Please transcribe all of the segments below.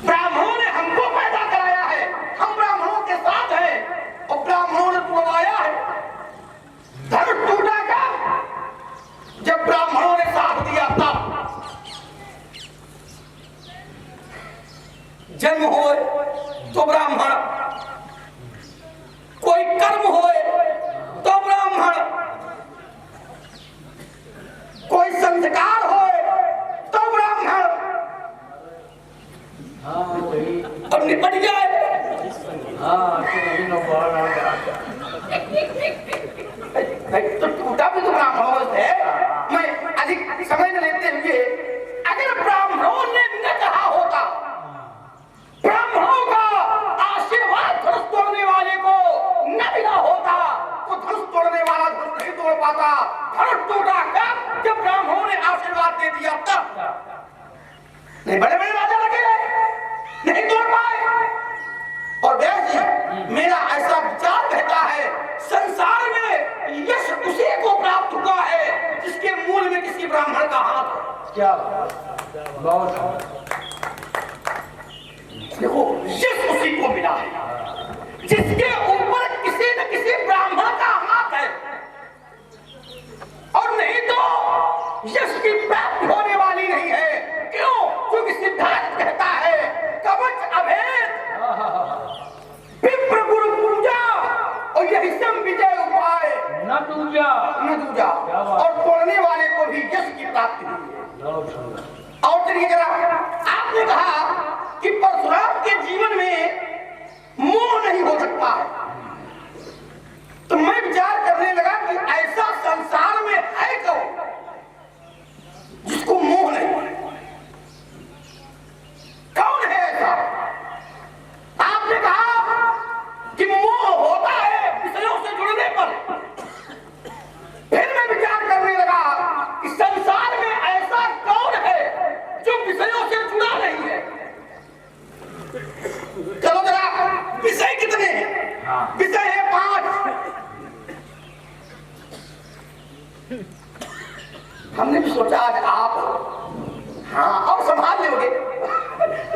ब्राह्मणों ने हमको पैदा कराया है, हम ब्राह्मणों के साथ हैं और ब्राह्मणों ने तुड़वाया है। धर्म टूटा का जब ब्राह्मणों ने साथ दिया तब। जन्म होए तो ब्राह्मण, कोई कर्म होए तो ब्राह्मण, कोई संस्कार होए तो ब्राह्मण, और निपट जाए। तो टूटा भी तो ब्राह्मणों से। मैं अधिक समय न लेते हुए, अगर ब्राह्मणों ने न कहा होता, ब्राह्मणों का आशीर्वाद धनुष तोड़ने वाले को न मिला होता तो धनुष तोड़ने वाला धनुष नहीं तोड़ पाता। धनुष टूटा कब? जब ब्राह्मणों ने आशीर्वाद दे दिया तब। नहीं बड़े बड़े राजा लगे नहीं तोड़ पाए। और व्यास जी, मेरा ऐसा विचार कहता है, संसार में यश उसी को प्राप्त हुआ है जिसके मूल में किसी ब्राह्मण का हाथ है। क्या बहुत देखो, यश उसी को मिला है जिसके ऊपर किसी न किसी ब्राह्मण का हाथ है। और नहीं तो यश की प्राप्ति होने वाली नहीं है। क्यों? क्योंकि सिद्धांत कहता है, कवच अभेद विप्र गुरु पूजा और यही सम विजय उपाय न दूजा और तोड़ने वाले को भी यश की प्राप्ति हुई है। और चलिए जरा, आपने कहा कि परशुराम के जीवन में मोह नहीं हो सकता है, तो मैं विचार करने लगा कि ऐसा संसार में है कौन जिसको मोह नहीं है? कौन है ऐसा? आपने कहा कि मोह होता है विषयों से जुड़ने पर। फिर मैं विचार करने लगा कि संसार में ऐसा कौन है जो विषयों से जुड़ा नहीं है? चलो जरा, विषय कितने हैं? विषय है 5। हमने भी सोचा आज आप और संभाल लोगे।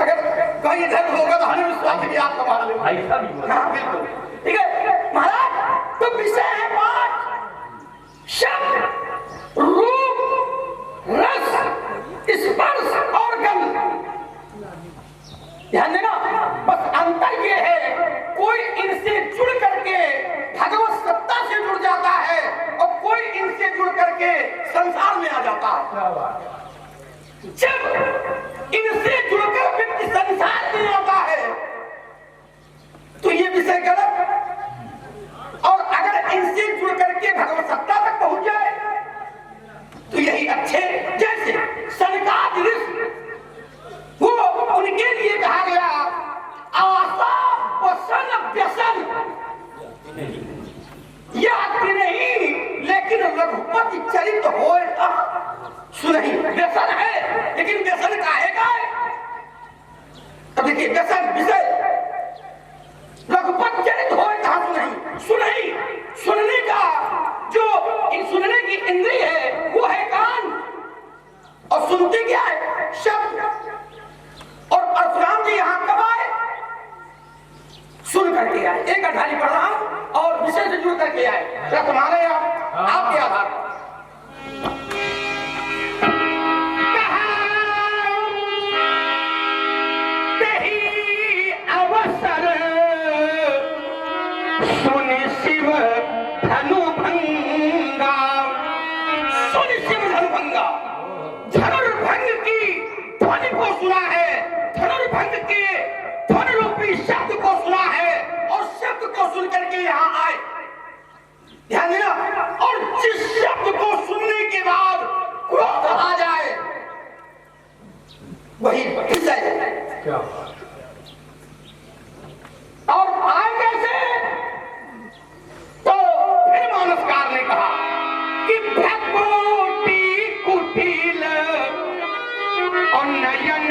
अगर कहीं इधर होगा तो हमें विश्वास है कि आप संभाल लोगे। हाँ बिल्कुल ठीक है महाराज। तो विषय है 5: शब्द, रूप, रस, स्पर्श और गंध। ध्यान देना, बस अंतर ये है, कोई इनसे जुड़ करके भगवत सत्ता से जुड़ जाता है और कोई इनसे जुड़ करके संसार में आ जाता है। जब इनसे जुड़कर व्यक्ति संसार में आता है तो ये विषय गलत। और अगर इनसे जुड़ करके भगवत सत्ता तक पहुंच जाए तो यही अच्छे। जैसे सनकादि ऋषि, वो उनके लिए कहा गया आशा वसन व्यसन, यह नहीं लेकिन रघुपति चरित होए सुनहि। व्यसन है लेकिन व्यसन काहे का है? तो देखिए, व्यसन विषय, रघुपति चरित होए कहा सुनहि। सुनहि, सुनने का जो सुनने की इंद्रिय है वो है कान, और सुनते क्या है? शब्द। और परशुराम जी यहाँ कब आए? सुन करके आए। एक अठाली पढ़ रहा हूं और विषय से जुड़ करके आए। क्या तुम्हारे आपके आधार अवसर सुन शिव धनुभंगा, सुन शिव धनुभंगा। धनुर्भंग की ध्वनि को सुना है, धनुर्भंग के ध्वनि रूपी शब्द को सुना है और शब्द को सुन करके यहाँ आए। ध्यान देना, और जिस शब्द को सुनने के बाद क्रोध आ जाए वही विषय है। क्या और आए कैसे? तो फिर मानसकार ने कहा कि भ्रकुटी कुटिल और नयन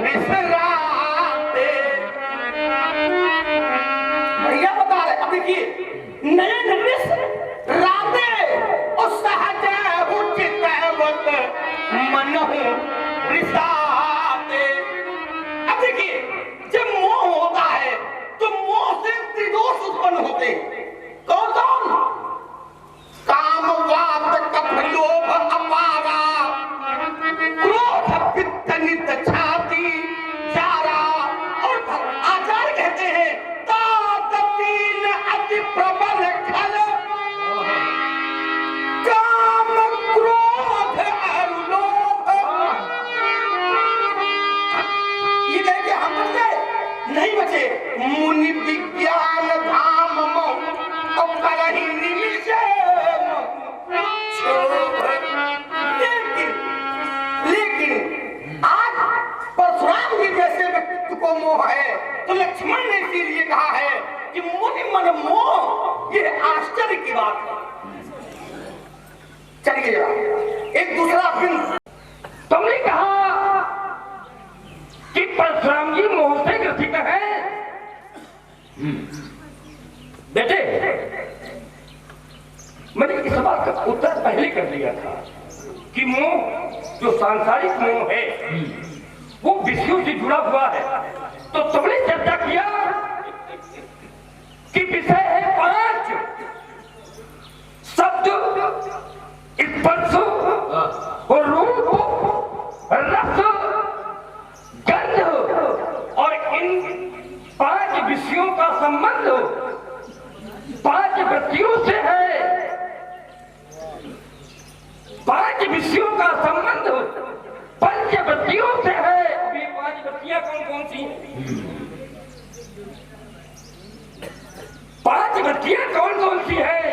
निसराते। भैया बता रहे, अब देखिए, नयन निसराते और सहज उचित मन नहीं बचे। मुनि विज्ञान धाम मऊ और करही निमिष लेकिन आज परशुराम जी जैसे व्यक्ति को मोह है तो लक्ष्मण ने इसीलिए कहा है कि मुनि मन मोह, ये आश्चर्य की बात है। चलिए एक दूसरा फिल्म तुमने कहा कि परशुराम जी मोह से ग्रसित है। बेटे, मैंने इस बात का उत्तर पहले कर दिया था कि मोह जो सांसारिक मोह है वो विषयों से जुड़ा हुआ है। तो तुमने चर्चा किया कि विषय है 5 शब्द, स्पर्श और रूप, रस, गंध, और इन 5 विषयों का संबंध 5 वृत्तियों से है। 5 विषयों का संबंध पंचवृत्तियों से है। अब ये 5 वृत्तियां कौन कौन सी? 5 वृत्तियां कौन कौन सी है?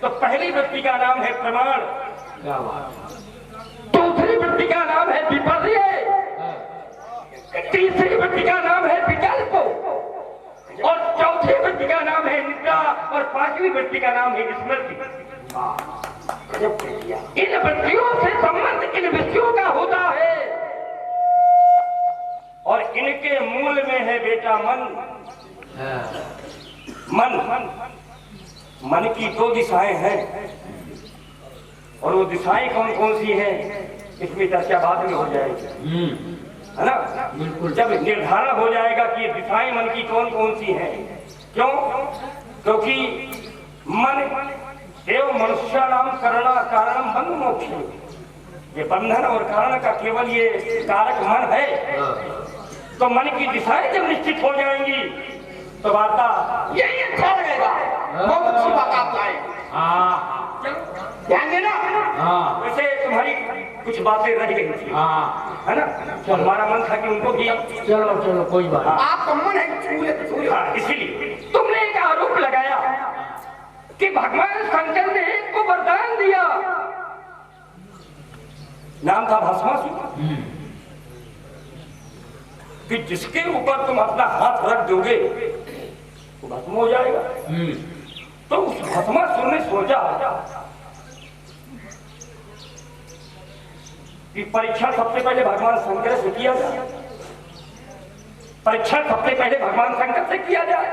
तो पहली वृत्ति का नाम है प्रमाण, दूसरी वृत्ति का नाम है विपर्य, तीसरी वृत्ति का नाम है विकल्प, और चौथी वृत्ति का नाम है निद्रा, और 5वीं वृत्ति का नाम है स्मृति। इन वृत्तियों से संबंध इन विषयों का होता है और इनके मूल में है बेटा मन। मन की 2 दिशाएं हैं और वो दिशाएं कौन कौन सी हैं इसमें चर्चा बाद में हो जाएगी, है ना? बिल्कुल। जब निर्धारण हो जाएगा कि ये दिशाएं मन की कौन कौन सी हैं। क्यों? क्योंकि मन एवं मनुष्याणाम कारणम बंध मोक्ष, ये बंधन और कारण का केवल ये कारक मन है। तो मन की दिशाएं जब निश्चित हो जाएंगी तो वार्ता यही अच्छा लगेगा। बहुत अच्छी बात आप लाए, ध्यान देना। वैसे तुम्हारी कुछ बातें रह गई थी, है ना? तो हमारा मन था कि उनको भी चलो कोई बात। आपका मन है इसीलिए तुमने एक आरोप लगाया कि भगवान शंकर ने को वरदान दिया, नाम था भस्मासुर, कि जिसके ऊपर तुम अपना हाथ रख दोगे वो भस्म हो जाएगा। तो उस भस्मासुर ने सोचा कि परीक्षा सबसे पहले भगवान शंकर से किया जाए, परीक्षा सबसे पहले भगवान शंकर से किया जाए।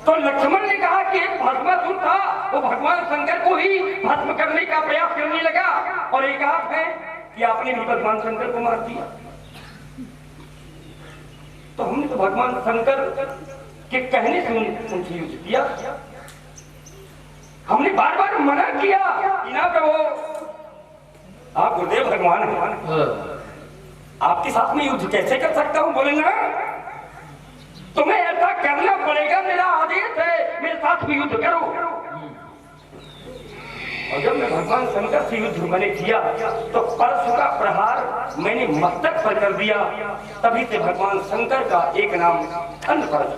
तो लक्ष्मण ने कहा कि एक भस्मासुर था, वो भगवान शंकर को ही भस्म करने का प्रयास करने लगा, और एक आप है कि आपने भी भगवान शंकर को मार दिया। तो हमने तो भगवान शंकर के कहने से उनसे युद्ध किया। हमने बार बार मना किया कि ना प्रभु, आप गुरुदेव भगवान हैं, आपके साथ में युद्ध कैसे कर सकता हूं? बोले ना, तुम्हें ऐसा करना पड़ेगा, मेरा आदेश है, मेरे साथ में युद्ध करो। और जब मैं भगवान शंकर से युद्ध मैंने किया तो परशु का प्रहार मैंने मस्तक पर कर दिया। तभी से भगवान शंकर का एक नाम अन्य परशु।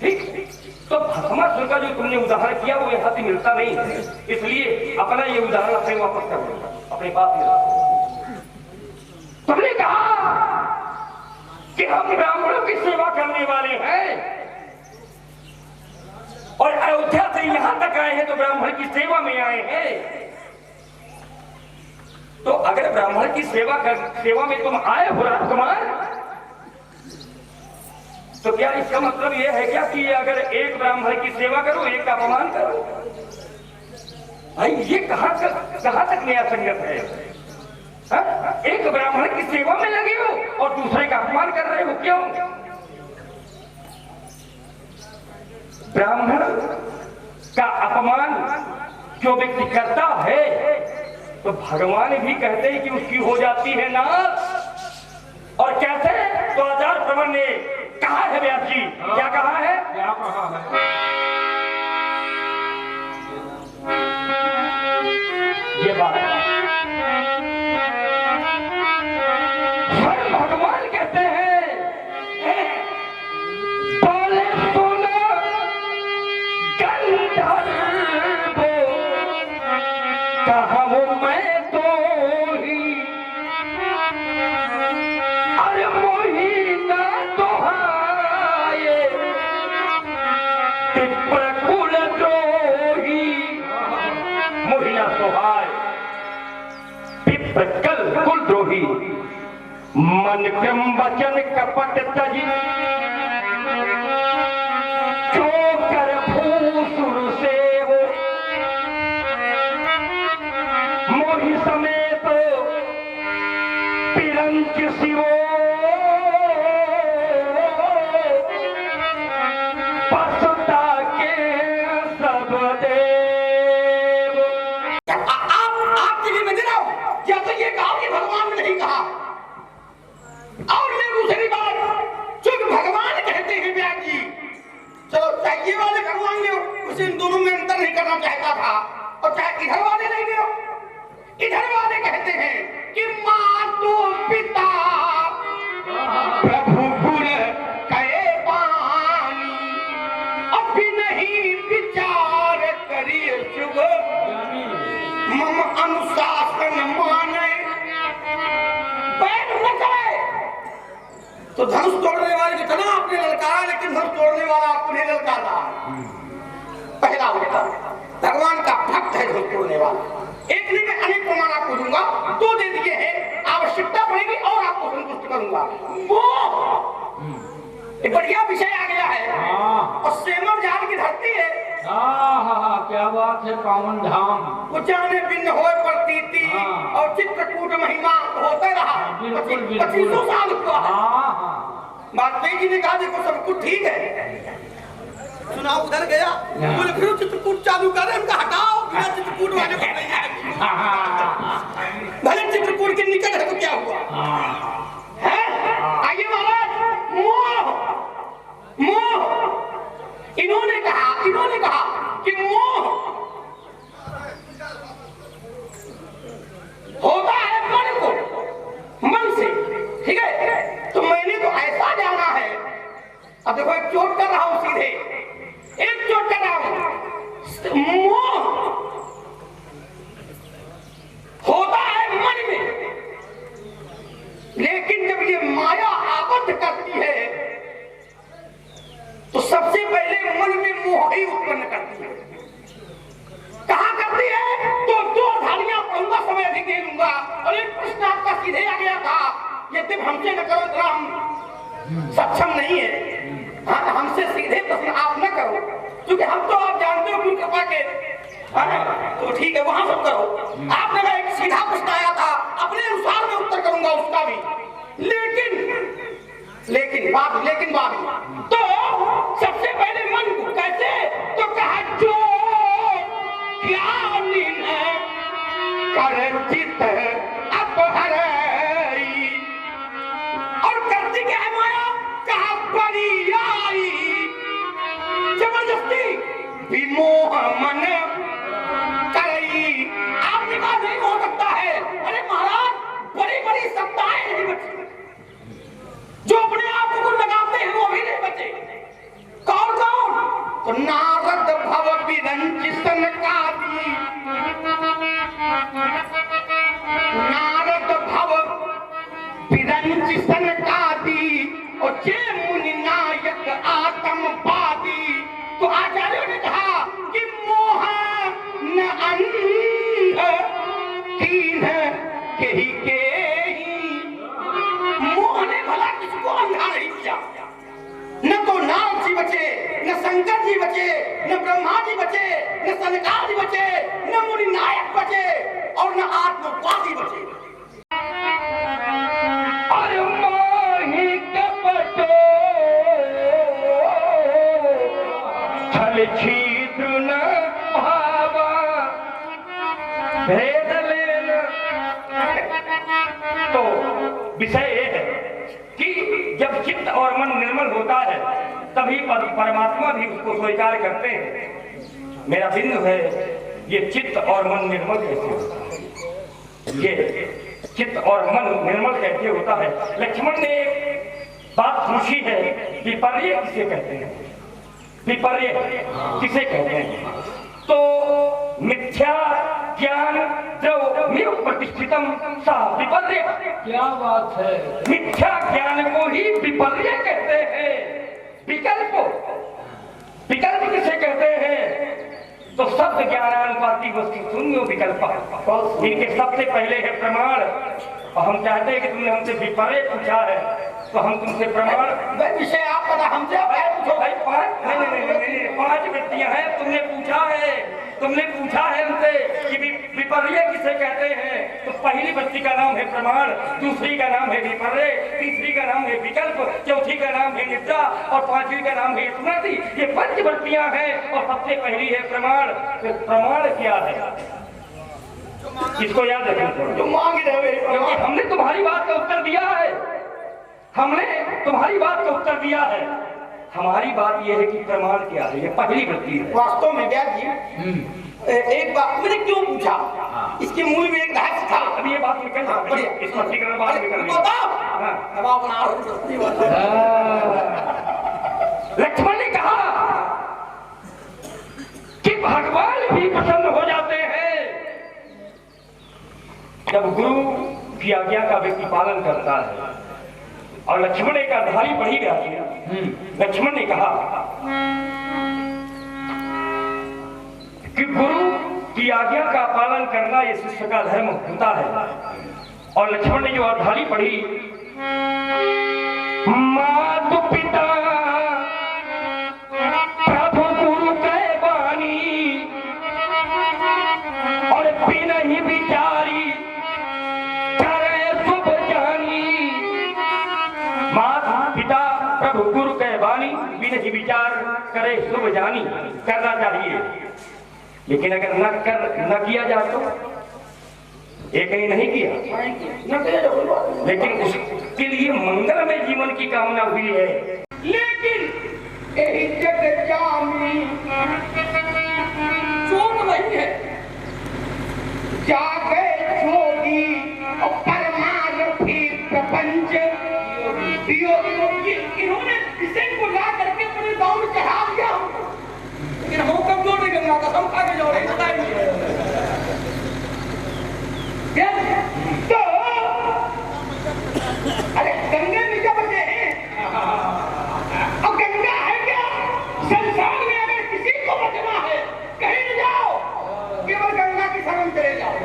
ठीक, तो भस्मासुर का जो तुमने उदाहरण किया वो यहाँ से मिलता नहीं है, इसलिए अपना ये उदाहरण अपने वापस कर लूंगा, अपने पास ही रखो। तुमने कहा कि हम ब्राह्मणों की सेवा करने वाले हैं और अयोध्या से यहां तक आए हैं तो ब्राह्मण की सेवा में आए हैं। तो अगर ब्राह्मण की सेवा में तुम आए हो राजकुमार, तो क्या इसका मतलब यह है क्या कि अगर एक ब्राह्मण की सेवा करो एक का अपमान करो? भाई ये कहां तक नया संगत है? एक ब्राह्मण की सेवा में लगे हो और दूसरे का अपमान कर रहे हो, क्यों? ब्राह्मण का अपमान जो व्यक्ति करता है तो भगवान भी कहते हैं कि उसकी हो जाती है नाश। और कैसे? तो आचार्य प्रवण ने कहा है, व्यास जी क्या कहा है? क्या कहा है? ये बात भगवान कहते हैं, प्रकल कुल द्रोही मन क्रम वचन कपट तजी चोकर भूसुर सेव मोहि समेत पिरंच शिवो पसुता के सब देव। आपके लिए मैं दे रहा हूं, या तो ये कहा कि भगवान ने नहीं कहा, और मैं दूसरी बात जो भगवान कहते हैं व्यास जी, चलो चाहे ये वाले भगवान ले उसे इन दोनों में अंतर नहीं करना चाहता था, और चाहे इधर वाले नहीं ले, इधर वाले कहते हैं कि मातो पिता प्रभु गुण कहे पानी, अभी नहीं विचार करिए शुभ मम अनुशासन माने, पैर न करे तो धनुष तोड़ने वाले जितना आपने ललकारा, लेकिन धनुष तोड़ने वाला आपको नहीं ललकारा। पहला होता भगवान का भक्त है धनुष तोड़ने वाला। एक नहीं मैं अनेक प्रमाण आपको दूंगा, दो दे दिए हैं, आवश्यकता पड़ेगी और आपको संतुष्ट करूंगा। मोह एक बढ़िया विषय आ गया है, और सेमर जाल की धरती है। क्या बात है, पावन धाम। उच्चाने भिन्न होए प्रतीति और चित्रकूट महिमा होता रहा 2500 साल हुआ। वाजपेयी जी ने कहा देखो सब कुछ ठीक है, चुनाव उधर गया, बोले फिर चित्रकूट चालू करें, हमका हटाओ, बिना चित्रकूट वाले को नहीं आएंगे। भले चित्रकूट के निकट है तो क्या हुआ है? आइए महाराज, मोह मोह इन्होंने कहा कि मोह होता है मन को, मन से, ठीक है? तो मैंने तो ऐसा जाना है, अब देखो एक चोट कर रहा हूं, सीधे एक चोट कर रहा हूं, मोह होता है मन में, लेकिन जब ये माया आबद्ध करती है तो सबसे पहले मन में मोह ही उत्पन्न करती है। कहां करती है? तो दो धारियां पढ़ूंगा, समय अधिक दे दूंगा, और एक प्रश्न आपका सीधे आ गया था, यद्यप हमसे न करो इतना हम सक्षम नहीं है, हाँ हमसे सीधे प्रश्न आप न करो, क्योंकि हम तो आप जानते हो गुरु कृपा के, तो ठीक है वहां सब करो। आपने एक सीधा प्रश्न आया था, अपने अनुसार मैं उत्तर करूंगा उसका भी, लेकिन बात तो सबसे पहले मन को कैसे, तो कहा जो ज्ञानी है कर चित अपहरई, और करती क्या है माया? कहा बड़ी आई जबरदस्ती विमोह मन करई। आपने कहा नहीं हो सकता है, अरे महाराज बड़ी बड़ी सत्ताएं नहीं बची, जो अपने आप को लगाते हैं वो भी नहीं बचे। कौन कौन? तो नारद भव विरंच सनकादि, नारद भव विरंच सनकादि, और जे मुनि नायक आत्मवादी। तो आचार्यों ने कहा कि मोह न अंध कीन केहि केहि, मोह ने भला किसको अंधा नहीं किया, न तो नारद जी बचे, न शंकर जी बचे, न ब्रह्मा जी बचे, न सनकादि जी बचे, न मुनि नायक बचे, और न आत्मवादी बचे। अरे मोहि कपटो छल छिद्र न भावा भेद लेन। तो विषय ये है कि जब चित्त और मन निर्मल होता है तभी परमात्मा भी उसको स्वीकार करते हैं। मेरा बिंदु है ये चित्त और मन निर्मल कैसे होता है, ये चित्त और मन निर्मल कैसे होता है। लक्ष्मण ने एक बात पूछी है, विपर्य किसे कहते हैं? विपर्य किसे कहते हैं? तो मिथ्या ज्ञान द्रव्य प्रतिष्ठितम सा विपर्य। क्या बात है, मिथ्या ज्ञान को ही विपर्य कहते हैं। विकल्प किसे कहते हैं? तो शब्द ज्ञानानुपाती वस्तु शून्य विकल्प। इनके सबसे पहले है प्रमाण। और हम चाहते हैं कि तुमने हमसे विपर्य पूछा है तो हम तुमसे प्रमाण। विषय आप पता हमसे आप पूछो भाई। नहीं, 5 व्यक्तियां हैं। तुमने पूछा है हमसे कि विपर्य किसे कहते हैं। तो पहली व्यक्ति का नाम है प्रमाण, दूसरी का नाम है विपर्य, तीसरी का नाम है विकल्प, चौथी का नाम है निद्रा और पांचवी का नाम है स्मृति। ये 5 व्यक्तियां हैं और सबसे पहली है प्रमाण। तो प्रमाण क्या है इसको याद रखें। जो मांग रहे क्योंकि हमने तुम्हारी बात का उत्तर दिया है। हमारी बात यह है कि प्रमाण क्या है। ये पहली गलती है वास्तव में व्यास जी। एक बात मैंने क्यों पूछा, इसके मूल में एक रहस्य था। अभी ये बात निकल इस स्पष्टीकरण बात निकल लक्ष्मण ने कहा कि भगवान भी प्रसन्न हो जाते हैं जब गुरु की आज्ञा का व्यक्ति पालन करता है। और लक्ष्मण एक आधारी बढ़ी गया। लक्ष्मण ने कहा कि गुरु की आज्ञा का पालन करना ये शिष्य का धर्म होता है। और लक्ष्मण ने जो आधारी पढ़ी, मातु पिता प्रभु गुरु के वाणी और बिन ही विचारी गुरु के वाणी बिन ही विचार करे शुभ जानी करना चाहिए। लेकिन अगर न किया जाए तो ये कहीं नहीं किया, लेकिन उसके लिए मंगलमय जीवन की कामना हुई है। लेकिन जग जामी चोट नहीं है, जागे जोगी और परमार्थी प्रपंच। इन्होंने इसे को ला करके अपने गांव में चढ़ा दिया, लेकिन हम कमजोर नहीं करना, कसम खा के जाओ तो अरे गंगे में क्या बचे हैं। अब गंगा है क्या संसार में, अगर किसी को बचना है कहीं न जाओ, केवल गंगा की शरण चले जाओ।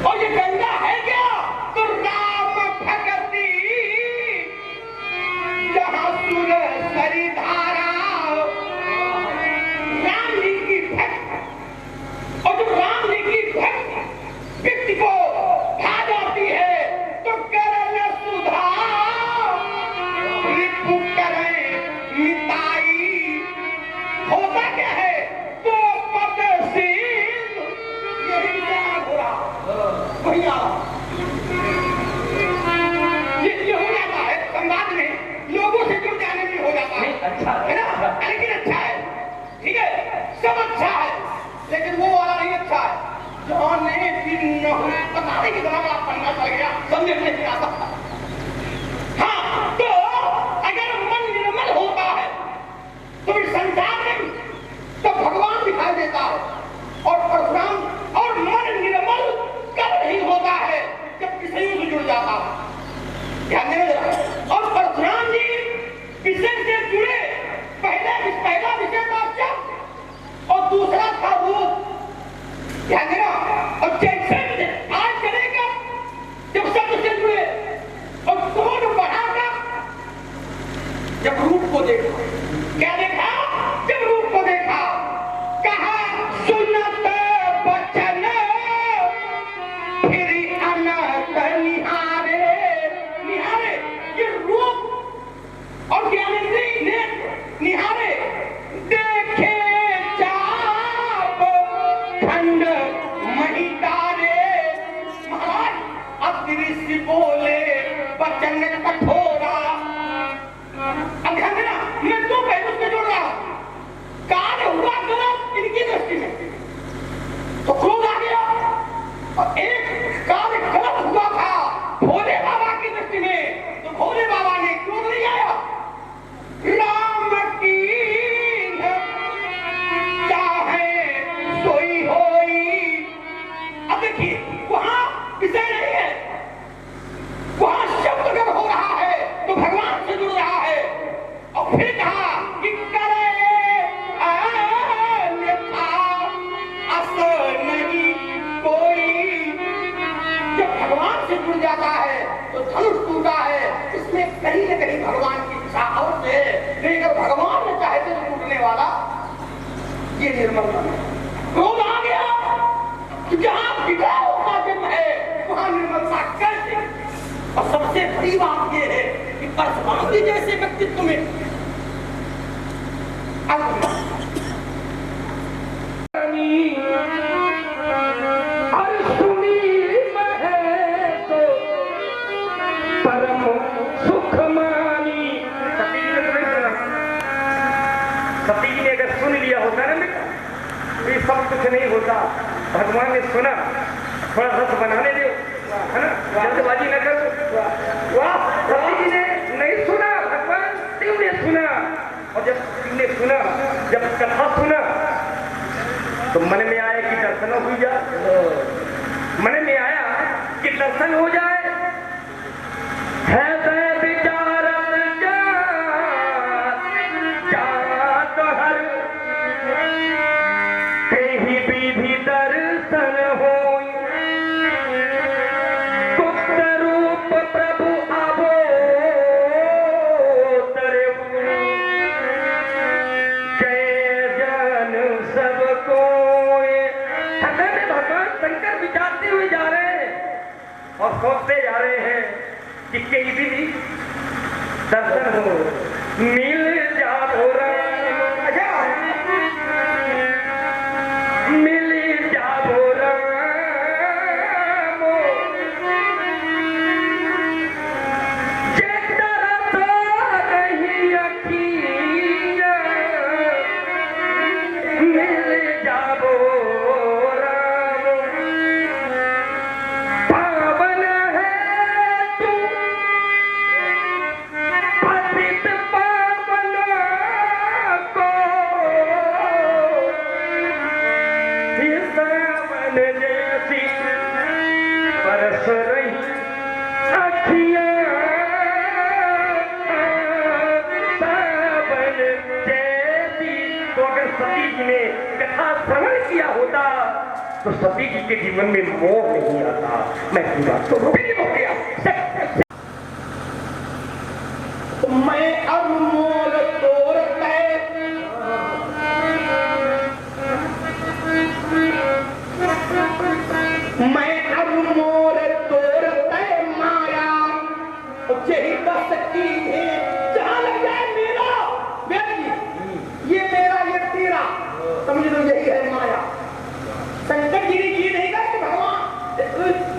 और ये गंगा है क्या तो राम भगती जहाँ सुर सरी धारा, राम जी की भक्त। और जब राम जी की भक्त व्यक्ति को भा जाती है तो करल सुधा रिपु करे मिताई। होता क्या है तो पद सिंह यही हो रहा वही आ रहा। ये हो जाता है संवाद में, लोगों से जुड़ जाने में हो जाता है। अच्छा है ना, लेकिन अच्छा है, ठीक है, सब अच्छा है, लेकिन वो वाला नहीं अच्छा है। जाने भी न हो, पता नहीं कितना बड़ा पन्ना चल गया, समझ में नहीं आता। हाँ, तो अगर मन निर्मल होता है तो इस संसार में तो भगवान दिखाई देता है। और परशुराम और मन निर्मल कब नहीं होता है जब किसी से जुड़ जाता है। ध्यान देना। और परशुराम जी विषय से जुड़े, पहला विषय था शब्द और दूसरा था रूप। ध्यान देना। और जैसे आज चलेगा जब शब्द से जुड़े और कौन बढ़ाकर जब रूप को देखा, क्या देखा जब रूप को देखा, कहा सुनत बचन फिर अनत निहारे। निहारे ये रूप और ज्ञानेंद्रिय ने निहारे, देखे चाप खंड महितारे। महाराज अब ऋषि बोले बचन कठोरा। अब ध्यान देना, मैं दो पहलू से जोड़ रहा हूं। कार्य हुआ गलत इनकी दृष्टि में तो क्रोध आ गया, और एक कार्य गलत हुआ था भोले बाबा की दृष्टि में तो भोले बाबा ने क्रोध नहीं आया। राम की चाहे सोई होई। अब देखिए वहां विषय नहीं है, वहां शब्द अगर हो रहा है तो भगवान से जुड़ रहा है। और फिर कहा कि करे अन्यथा टूटा है, इसमें कहीं न कहीं भगवान की इच्छा अवश्य है। लेकिन अगर भगवान ने चाहते तो टूटने वाला ये निर्मल मन है। क्रोध आ गया कि जहां विग्रह का जन्म है वहां निर्मलता कैसे। और सबसे बड़ी बात ये है कि परशुराम जी जैसे व्यक्तित्व में सब कुछ नहीं होता। भगवान ने सुना, थोड़ा रस बनाने दो, है ना, जल्दबाजी न करो। वाह, सती जी ने नहीं सुना, भगवान शिव ने सुना। और जब शिव ने सुना, जब कथा सुना तो मन में आया कि दर्शन हो जाए, मन में आया कि दर्शन हो जाए। है और सोचते जा रहे हैं कि कहीं भी दर्शन हो, मिल जाओ मिल जाओ रामो, नहीं अखिया मिल जाओ तो सती जी के जीवन में मोह नहीं आता। मैं की बात तो भी हो गया। मैं अनमोल तोड़ते मैं अनमोल तोड़ते माया यही कर सकती है। जहां लग जाए मेरा व्यक्ति, ये मेरा ये तेरा, समझ लो यही है माया। शंकर जी ने ये नहीं कहा कि भगवान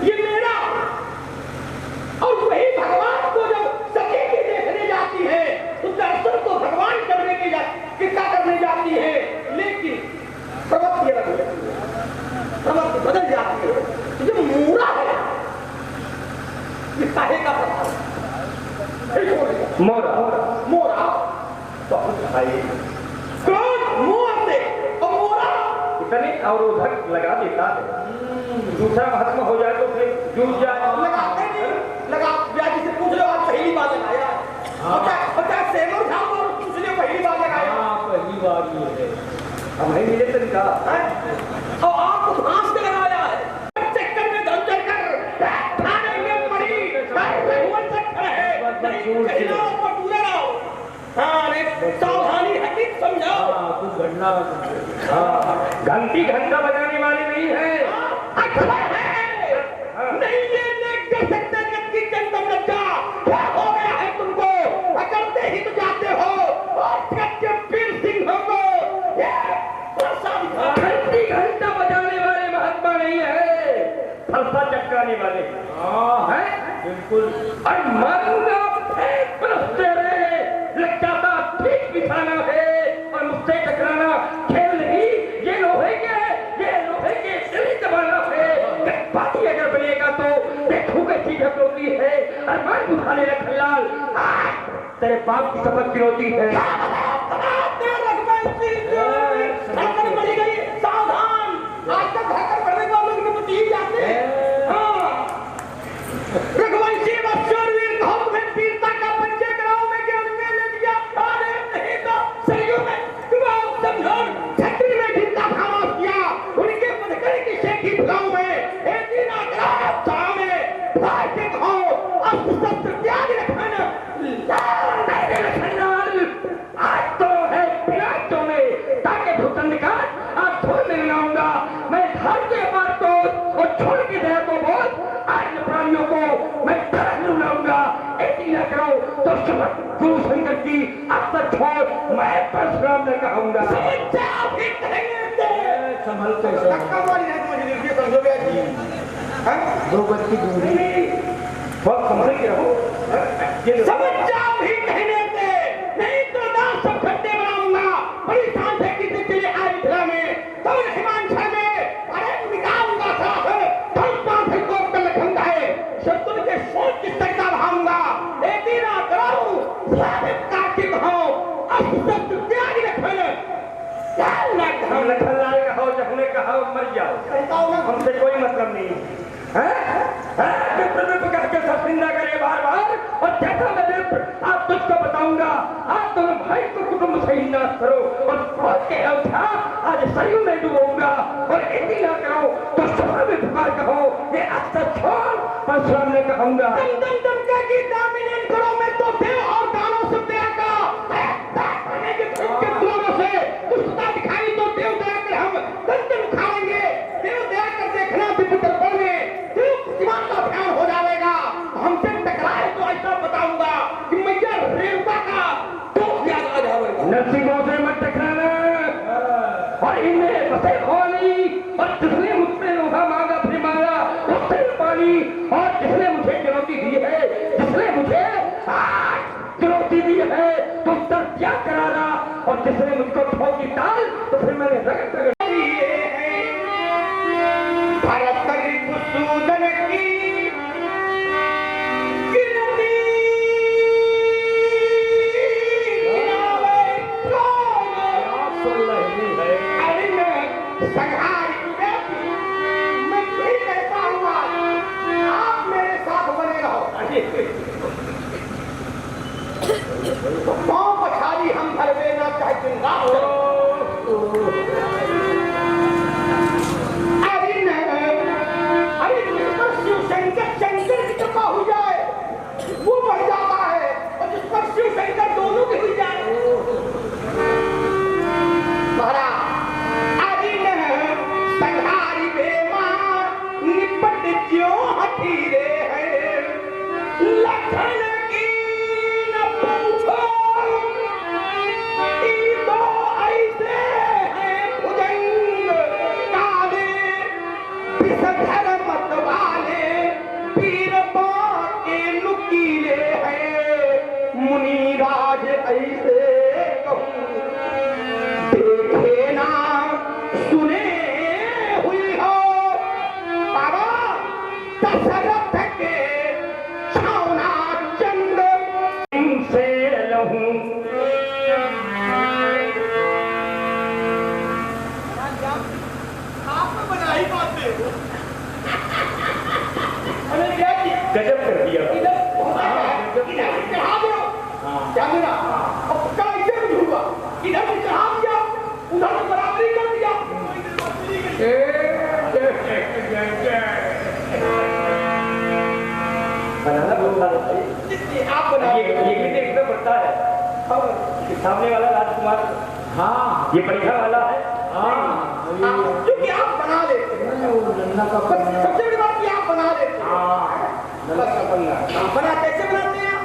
ये मेरा, और वही भगवान को जब सती की देखने जाती है तो दर्शन तो भगवान करने की क्या करने जाती है, लेकिन प्रवृत्ति अलग हो जाती है, प्रवृत्ति बदल जाती है। जो मूरा है ये काहे का प्रभाव मोरा मोरा तो क्रोध मोह से और मोरा इतने अवरोधक लगा देता है। दूसरा महत्व हो जाए तो फिर जूझ जाए। लगाते नहीं लगा। ब्याजी से पूछ लो, आप पहली बार लगाया और सेवर था और पूछ लो पहली बार लगाया। पहली बार ये है। अब नहीं मिले तो निकाल और आपको घास के लगाया है। चक्कर में दम चक्कर थाने में पड़ी भगवान चक्कर है। कहीं ना ऊपर पूरे रहो। हाँ रे, सावधानी हकीक समझो। कुछ घटना घंटी घंटा बजाने वाली नहीं है। नहीं ये देख कर सकते कि चंदन लज्जा क्या हो गया है तुमको। अकड़ते ही तो जाते हो और पीर सिंह हो घंटी घंटा बजाने वाले महात्मा नहीं है, फलसा चटकाने वाले हैं। बिल्कुल। और मरना लग जाता ठीक बिछाना है और मुझसे टकराना खेल नहीं। ये लोहे के दिल दबाना है। पार्टी अगर बनेगा तो देखो कैसी झपलोती है। अरमान बुझाने लग खल्लाल, तेरे बाप की शपथ गिरोती है। सावधान, आज तक भाकर पड़ने वालों के प्रति ही जाते हैं। रघुवंशी वत्सवीर कहो तुम्हें वीरता का परिचय कराओ। मैं क्या उनमें ले दिया अरे नहीं तो सरियों में तुम्हारा समझौन छतरी में जिंदा खामोश किया। उनके पदकड़ की शेखी भुलाऊं में एक दिन आगरा चाह में भाई के कहो अस्त्र शस्त्र न करो तो समझ गुरु संगत की अब तक छोड़ मैं परशुराम ने कहूंगा। संभल कैसे दो गज की दूरी बहुत संभल के रहो। समझ जाओ ही कहने से, नहीं तो दांत सब खट्टे बनाऊंगा। बड़ी शान से किसी के लिए आए मिथिला में तो हिमांशा में अरे निकालूंगा साहब धन से कोप कर रखूंगा है शत्रु के सोच की सकता भाऊंगा। एक दिन करो साबित कार्तिक हो असत त्याग रखने हम लखन लाल कहो जखने कहा मर जाओ, हमसे कोई मतलब नहीं है। पकड़ के सब निंदा करे बार बार और जैसा मैं आप तुझको बताऊंगा आप दोनों भाई को कुटुंब से ही नाश करो और फौज के उठा आज सरयू में डुबोऊंगा और इतनी ना करो तो सभा में पुकार कहो ये आज तक छोड़ परशुराम ने कहूंगा। दम दम की डोमिनेट करो मैं तो देव और दानव से दया का से दुष्टता दिखाई तो देव दया कर हम दंतन उखाड़ेंगे। देव दया कर देखना विपुत्र बल में देव सीमान का ध्यान हो जाएगा। हमसे टकराए तो ऐसा बताऊंगा कि मैया रेवता का तो याद आ जाएगा। नरसिंहों से मत टकराना और इनमें बसे होनी और जिसने मुझसे लोहा मांगा फिर मांगा उससे पानी और जिसने मुझे चुनौती दी है जिसने मुझे चुनौती दी है तो उसका क्या कराना और जिसने मुझको ठोकी डाल तो फिर मैंने रगड़ रगड़ भारत सूदन की गिनती अरे मैं संहारी बेटी मैं भी कहता हूँ आप मेरे साथ बने रहो। तो पाँव पछाड़ी हम भर देना चाहे दिन रात शिव शंकर की कृपा हो जाए वो बढ़ जाता है और जिस पर शिव शंकर दोनों की हुई जाए महाराज संहारी बेमा निपट क्यों हठीरे है लखन की न पूछो तो ऐसे हैं भुजंग काले विषधर मत वाले पीर के नुकीले हैं मुनिराज ऐसे कहूं देखे ना सुने हुई हो बाबा दशरथ के छावना चंद से लहूं आपने बनाई बात गजब कर दिया। इधर चढ़ा दो क्या मेरा अब कैसे बुझूंगा इधर से चढ़ा दिया उधर से बराबरी कर दिया। बनाना पड़ता है आप बनाइए ये भी देखना पड़ता है और सामने वाला राजकुमार हाँ ये बढ़िया वाला है। क्योंकि आप बना लेते हैं सबसे बड़ी बात आप बना लेते हैं। बना कैसे बनाते हैं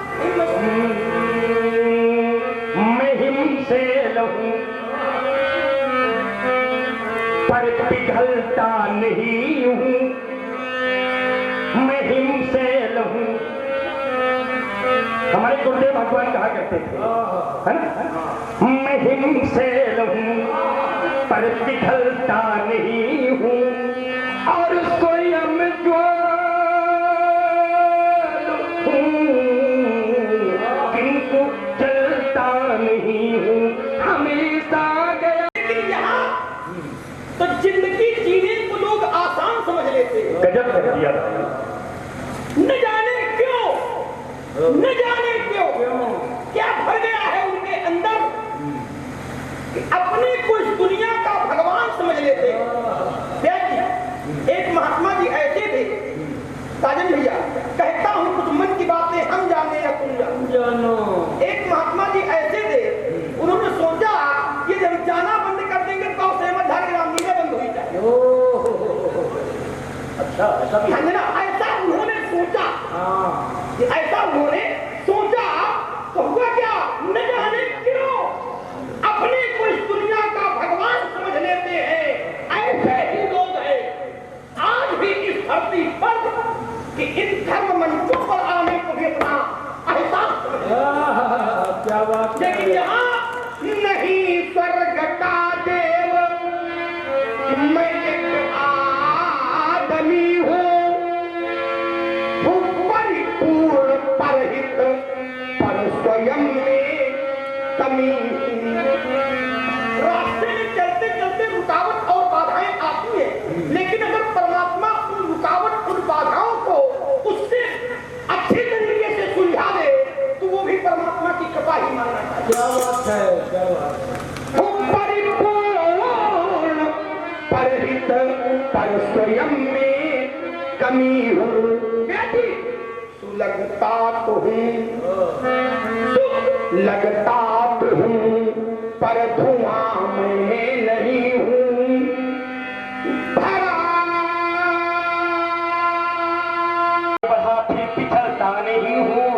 मैं हिम से लहूं पर पिघलता नहीं हूं मैं हिम से लहूं। हमारे गुरुदेव भगवान कहा करते थे है ना मैं हिम से लहूं पर पिघलता नहीं हूं और स्वयं किंतु चलता नहीं हूँ हमेशा गया। लेकिन यहाँ तो जिंदगी जीने को लोग आसान समझ लेते हैं। गजब कर दिया न जाने क्यों क्या भर गया है उनके अंदर कि अपने को इस दुनिया का भगवान समझ लेते हैं। एक महात्मा जी ऐसे थे साजन भैया कहता हूँ कुछ मन की बातें हम जाने या तुम जानो। एक महात्मा जी ऐसे थे उन्होंने सोचा कि जब जाना बंद कर देंगे तो सेवधारी रामलीला बंद हुई जाए। अच्छा ऐसा भी ऐसा उन्होंने सोचा ऐसा उन्होंने सोच स्वयं में कमी। रास्ते में चलते चलते रुकावट और बाधाएं आती है, लेकिन अगर परमात्मा उन रुकावट उन बाधाओं को उससे अच्छे तरीके से सुलझा दे तो वो भी परमात्मा की कृपा ही मानना चाहिए। क्या बात है, क्या बात है। परिपूर्ण परहित पर स्वयं में कमी हो। सुलगता तो हूँ, लगता तो हूँ, पर धुआं में नहीं हूँ। भरा बढ़ा फिर पिछलता नहीं हूँ।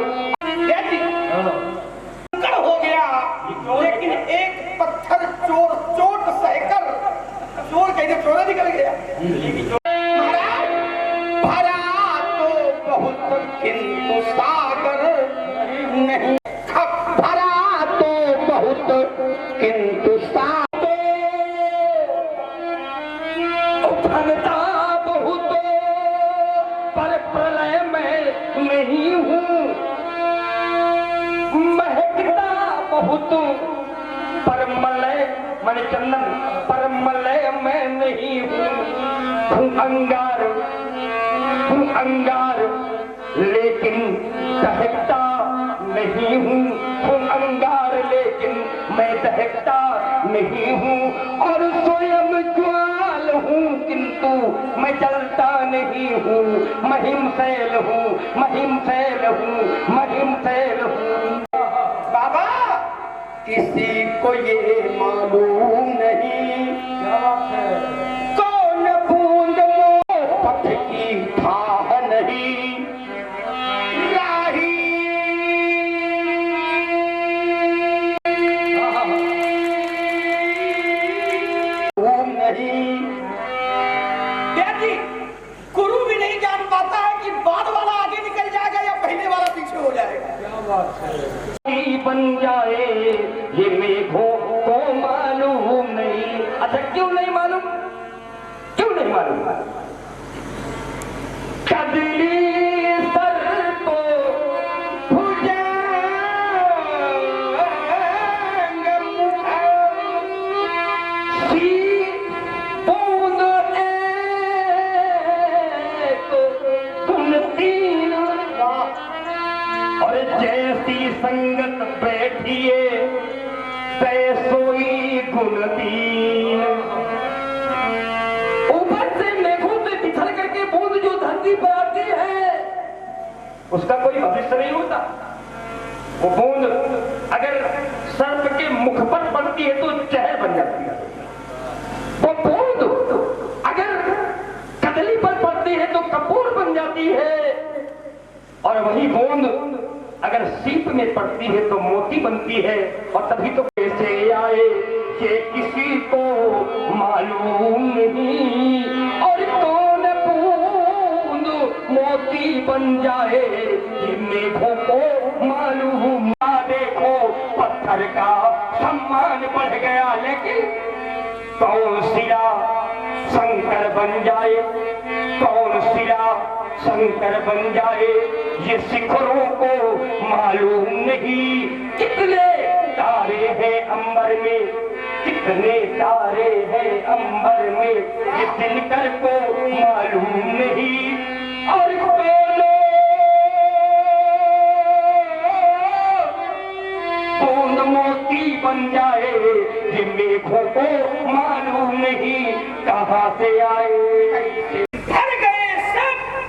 हो गया, लेकिन एक पत्थर चोर चोट सहकर चोर कहते चोरा निकल गया। भरा तो बहुत किंतु सागर नहीं, भरा तो बहुत किंतु सागर, उफनता बहुत पर प्रलय में नहीं हूँ। महकता बहुत पर मलय मन चंदन पर मलय में नहीं हूँ। अंगार लेकिन दहकता नहीं हूँ। अंगार लेकिन मैं दहकता नहीं हूँ। और स्वयं ज्वाल हूँ किंतु मैं जलता नहीं हूँ। महिम शैल हूँ, महिम शैल हूँ, महिम शैल हूँ। बाबा किसी को ये मालूम नहीं कौन बूंद मोह पथ की थाह नहीं। राही नहीं, गुरु भी नहीं जान पाता है कि बाद वाला आगे निकल जाएगा या पहले वाला पीछे हो जाएगा। क्या बात है। बन जाए ये मेघों को मालूम नहीं। अच्छा क्यों नहीं मालूम, क्यों नहीं मालूम? कदली सर को और जैसी संगत बैठिए सोई गुणतीन। ऊपर से मेघों से बिछड़ करके बूंद जो धरती पर आती है उसका कोई भविष्य नहीं होता। वो बूंद अगर सर्प के मुख पर पड़ती है तो जहर बन जाती है। वो बूंद अगर कदली पर पड़ती है तो कपूर बन जाती है। और वही बूंद अगर सीप में पड़ती है तो मोती बनती है। और तभी तो कैसे आए ये किसी को मालूम नहीं। और कौन बूंद मोती बन जाए ये मेघों को मालूम। देखो पत्थर का सम्मान बढ़ गया, लेकिन कौन सिरा शंकर बन जाए, कौन सिरा शंकर बन जाए ये शिखरों को मालूम नहीं। कितने तारे हैं अंबर में, कितने तारे हैं अंबर में ये दिनकर को मालूम नहीं। और बोलो बूंद मोती बन जाए ये मेघों को मालूम नहीं कहाँ से आए।